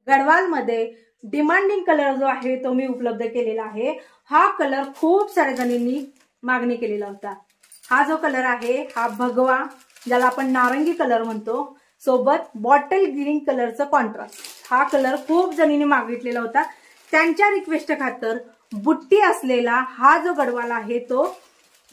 गडवाल मध्ये demanding colour जो आहे तो मी उपलब्ध केलेला आहे। हा कलर खूप साऱ्या जणींनी मागणी केलेला होता। हा जो कलर आहे हा भगवा, ज्याला आपण नारंगी कलर म्हणतो, सोबत बॉटल ग्रीन कलरचं कॉन्ट्रास्ट, हा कलर खूप जणींनी मागितलेला होता। त्यांच्या रिक्वेस्ट खातर बुट्टी असलेला हा जो गडवाल आहे तो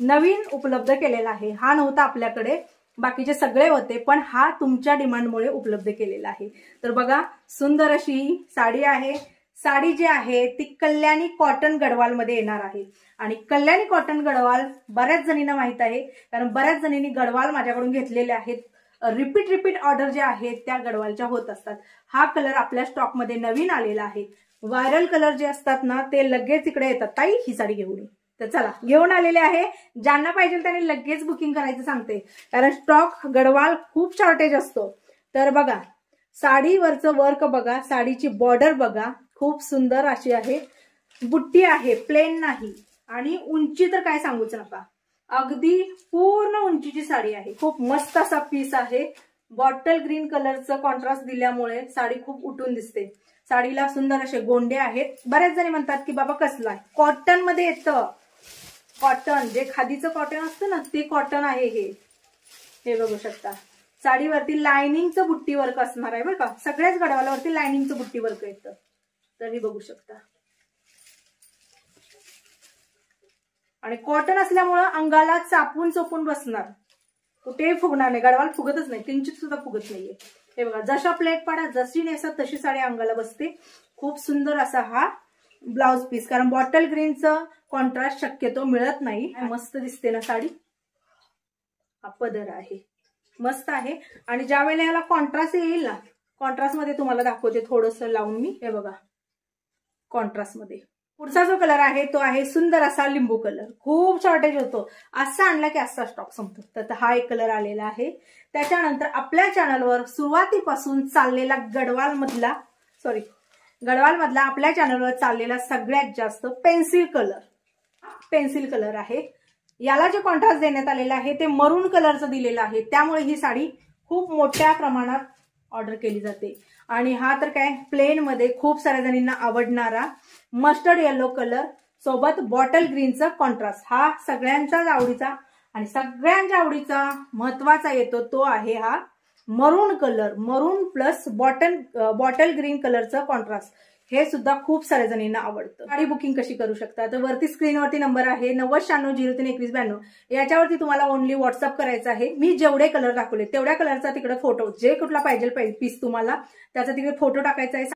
नवीन उपलब्ध केलेला आहे। हा नव्हता आपल्याकडे, बाकीचे सगळे होते, पण हा तुमच्या डिमांडमुळे उपलब्ध केलेला आहे। तर बघा, सुंदर अशी साडी आहे। साडी जी आहे ती कल्याणी कॉटन गडवाल मध्ये येणार आहे आणि कल्याणी कॉटन गडवाल बऱ्याच जणींना माहित आहे, कारण बऱ्याच जणींनी गडवाल माझ्याकडून घेतलेले आहेत। रिपीट ऑर्डर जे आहेत त्या गडवालच्या होत असतात। हा कलर आपल्या स्टॉक मध्ये नवीन आलेला आहे। व्हायरल कलर जे असतात ना ते लगेच इकडे येतात, ताई ही साडी घेऊन ये। तर चला, घेऊन आलेले आहे। ज्यांना पाहिजे त्यांनी लगेच बुकिंग करायचं सांगते, कारण स्टॉक गडवाल खूप शॉर्टेज असतो। तर बघा, साडीवरचं वर्क बघा, साडीची बॉर्डर बघा, खूप सुंदर अशी आहे। बुट्टी आहे, प्लेन नाही, आणि उंची तर काय सांगूच नका, अगदी पूर्ण उंचीची साडी आहे। खूप मस्त असा पीस आहे। बॉटल ग्रीन कलरचं कॉन्ट्रास्ट दिल्यामुळे साडी खूप उठून दिसते। साडीला सुंदर असे गोंडे आहेत। बरेच जणी म्हणतात की बाबा कसला आहे, कॉटन मध्ये येतं। कॉटन, जे खादीचं कॉटन असतं ना ते कॉटन आहे हे बघू शकता। साडीवरती लाइनिंगचं बुट्टी वर्क असणार आहे बरं का, सगळ्याच गडवालावरती लाइनिंगचं बुट्टी वर्क येतं। तर हे बघू शकता, आणि कॉटन असल्यामुळं अंगाला चापून चोपून बसणार, कुठेही फुगणार नाही। गडवाल फुगतच नाही, किंचित सुद्धा फुगत नाहीये। हे बघा, जशा प्लेट पाडा, जशी नेसा तशी साडी अंगाला बसते। खूप सुंदर असा हा ब्लाउज पीस, कारण बॉटल ग्रीनचं कॉन्ट्रास्ट शक्यतो मिळत नाही। मस्त दिसते ना साडी। हा पदर आहे, मस्त आहे। आणि ज्या वेळेला याला कॉन्ट्रास्ट येईल ना, कॉन्ट्रास्ट मध्ये तुम्हाला दाखवते थोडंसं लावून मी। हे बघा, कॉन्ट्रास्ट मध्ये पुढचा जो कलर आहे तो आहे सुंदर असा लिंबू कलर। खूप शॉर्टेज होतो, असा आणला की असा स्टॉक संपतो। तर हा एक कलर आलेला आहे। त्याच्यानंतर आपल्या चॅनलवर सुरुवातीपासून चाललेला गडवाल मधला आपल्या चॅनलवर चाललेला सगळ्यात जास्त पेन्सिल कलर आहे। याला जे कॉन्ट्रास्ट देण्यात आलेला आहे ते मरून कलरचं दिलेलं आहे, त्यामुळे ही साडी खूप मोठ्या प्रमाणात ऑर्डर केली जाते। आणि हा तर काय, प्लेन मध्ये खूप साऱ्या जणींना आवडणारा मस्टर्ड येलो कलर सोबत बॉटल ग्रीनचा कॉन्ट्रास्ट, हा सगळ्यांचाच आवडीचा आणि सगळ्यांच्या आवडीचा महत्वाचा येतो तो आहे हा मरून कलर। मरून प्लस बॉटल ग्रीन कलरचा कॉन्ट्रास्ट, हे सुद्धा खूप साऱ्या जणींना आवडतं। साडी बुकिंग कशी करू शकता, तर वरती स्क्रीनवरती नंबर आहे 9096032192, याच्यावरती तुम्हाला ओनली व्हॉट्सअप करायचं आहे। मी जेवढे कलर दाखवले तेवढ्या कलरचा तिकडे फोटो, जे कुठला पाहिजे पीस तुम्हाला त्याचा तिकडे फोटो टाकायचा आहे।